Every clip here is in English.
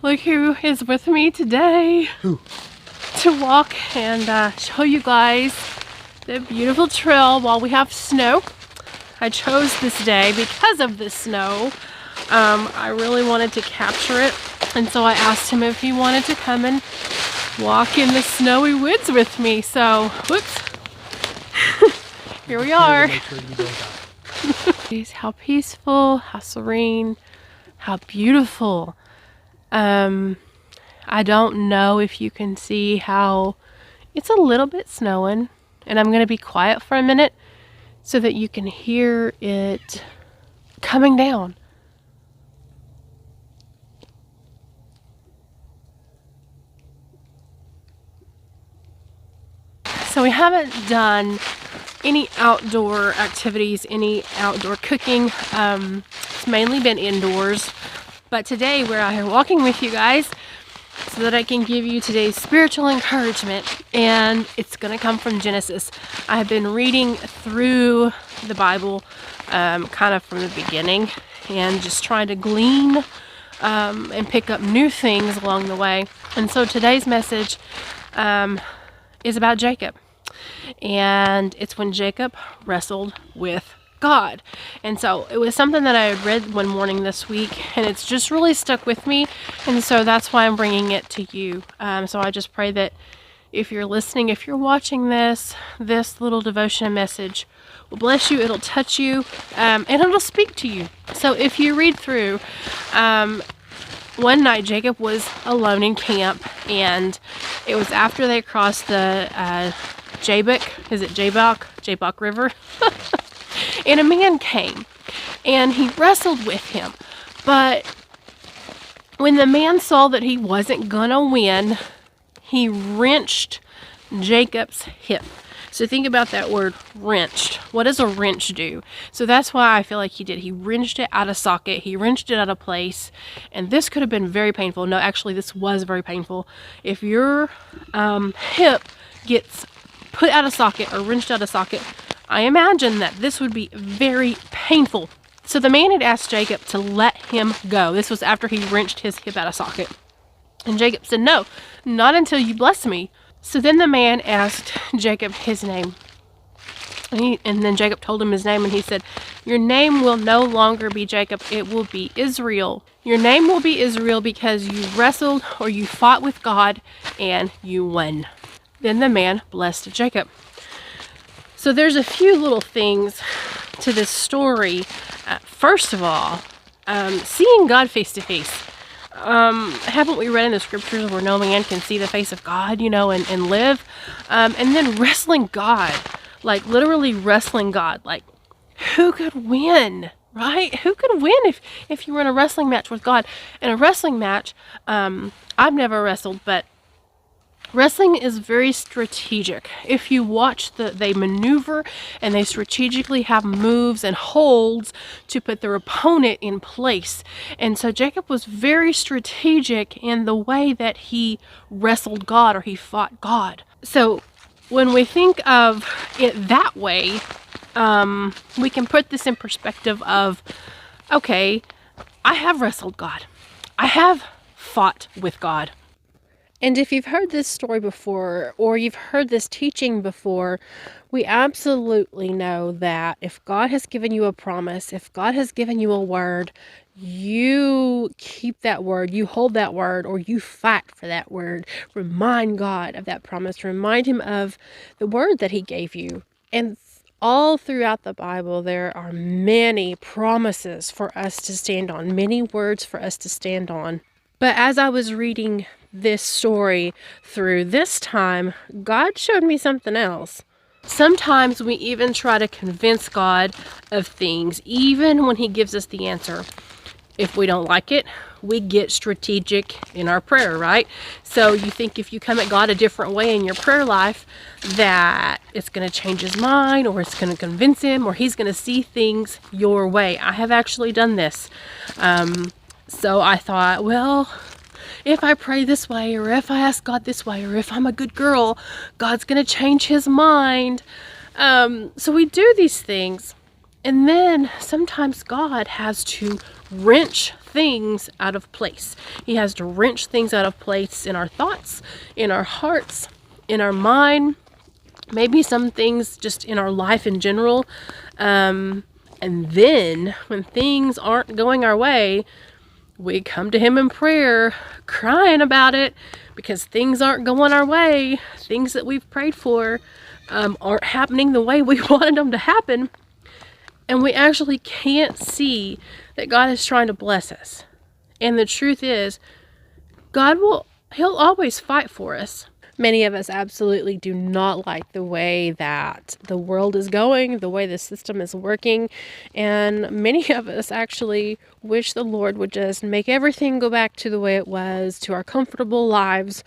Look who is with me today. Who? To walk and show you guys the beautiful trail while we have snow. I chose this day because of the snow. I really wanted to capture it, and so I asked him if he wanted to come and walk in the snowy woods with me. So, whoops. Here we are. Make sure you don't die. How peaceful, how serene, how beautiful. I don't know if you can see how it's a little bit snowing, and I'm going to be quiet for a minute so that you can hear it coming down. So we haven't done any outdoor activities, any outdoor cooking. It's mainly been indoors. But today we're out here walking with you guys so that I can give you today's spiritual encouragement, and it's going to come from Genesis. I have been reading through the Bible kind of from the beginning and just trying to glean and pick up new things along the way. And so today's message is about Jacob, and it's when Jacob wrestled with God. And so it was something that I had read one morning this week, and it's just really stuck with me, and so that's why I'm bringing it to you. So I just pray that if you're listening, if you're watching this little devotion message will bless you, it'll touch you, and it'll speak to you. So if you read through, one night Jacob was alone in camp, and it was after they crossed the Jabbok River? And a man came, and he wrestled with him. But when the man saw that he wasn't gonna win, he wrenched Jacob's hip. So think about that word, wrenched. What does a wrench do? So that's why I feel like he did. He wrenched it out of socket. He wrenched it out of place. And this could have been very painful. No, actually, this was very painful. If your hip gets put out of socket or wrenched out of socket, I imagine that this would be very painful. So the man had asked Jacob to let him go. This was after he wrenched his hip out of socket. And Jacob said, "No, not until you bless me." So then the man asked Jacob his name. And then Jacob told him his name, and he said, "Your name will no longer be Jacob, it will be Israel. Your name will be Israel because you wrestled or you fought with God and you won." Then the man blessed Jacob. So there's a few little things to this story. First of all, seeing God face to face. Haven't we read in the scriptures where no man can see the face of God, and live? And then wrestling God, like literally wrestling God. Like, who could win, right? Who could win if you were in a wrestling match with God? In a wrestling match, I've never wrestled, but wrestling is very strategic. If you watch they maneuver and they strategically have moves and holds to put their opponent in place. And so Jacob was very strategic in the way that he wrestled God, or he fought God. So when we think of it that way, we can put this in perspective of, okay, I have wrestled God. I have fought with God. And if you've heard this story before, or you've heard this teaching before, we absolutely know that if God has given you a promise, if God has given you a word, you keep that word, you hold that word, or you fight for that word. Remind God of that promise. Remind him of the word that he gave you. And all throughout the Bible, there are many promises for us to stand on, many words for us to stand on. But as I was reading this story through this time, God showed me something else. Sometimes we even try to convince God of things, even when he gives us the answer. If we don't like it, we get strategic in our prayer, right? So you think if you come at God a different way in your prayer life, that it's going to change his mind, or it's going to convince him, or he's going to see things your way. I have actually done this. So I thought, well, if I pray this way, or if I ask God this way, or if I'm a good girl, God's going to change his mind. So we do these things. And then sometimes God has to wrench things out of place. He has to wrench things out of place in our thoughts, in our hearts, in our mind, maybe some things just in our life in general. And then when things aren't going our way, we come to him in prayer, crying about it because things aren't going our way. Things that we've prayed for aren't happening the way we wanted them to happen. And we actually can't see that God is trying to bless us. And the truth is, He'll always fight for us. Many of us absolutely do not like the way that the world is going, the way the system is working. And many of us actually wish the Lord would just make everything go back to the way it was, to our comfortable lives.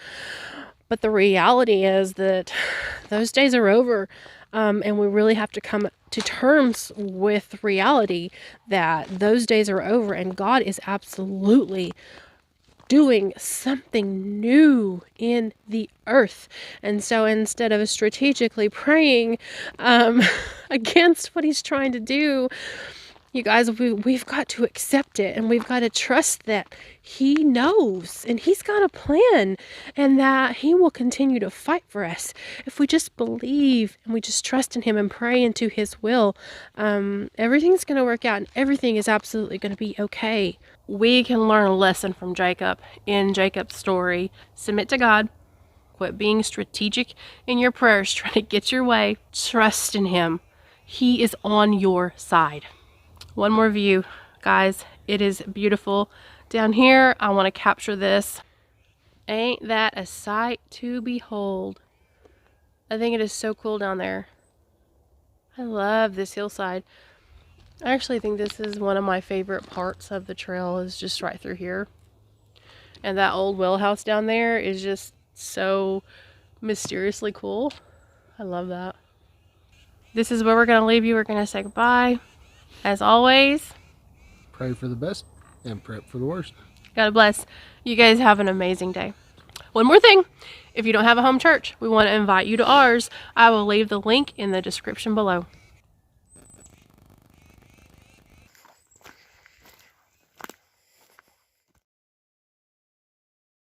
But the reality is that those days are over. And we really have to come to terms with reality that those days are over and God is absolutely doing something new in the earth. And so instead of strategically praying against what he's trying to do, you guys, we've got to accept it, and we've got to trust that he knows and he's got a plan, and that he will continue to fight for us if we just believe and we just trust in him and pray into his will. Everything's going to work out, and everything is absolutely going to be okay. We can learn a lesson from Jacob in Jacob's story. Submit to God. Quit being strategic in your prayers, trying to get your way. Trust in him. He is on your side. One more view, guys. It is beautiful down here. I want to capture this. Ain't that a sight to behold? I think it is so cool down there. I love this hillside. I actually think this is one of my favorite parts of the trail, is just right through here. And that old well house down there is just so mysteriously cool. I love that. This is where we're going to leave you. We're going to say goodbye. As always, Pray for the best and prep for the worst. God bless. You guys have an amazing day. One more thing. If you don't have a home church, we want to invite you to ours. I will leave the link in the description below.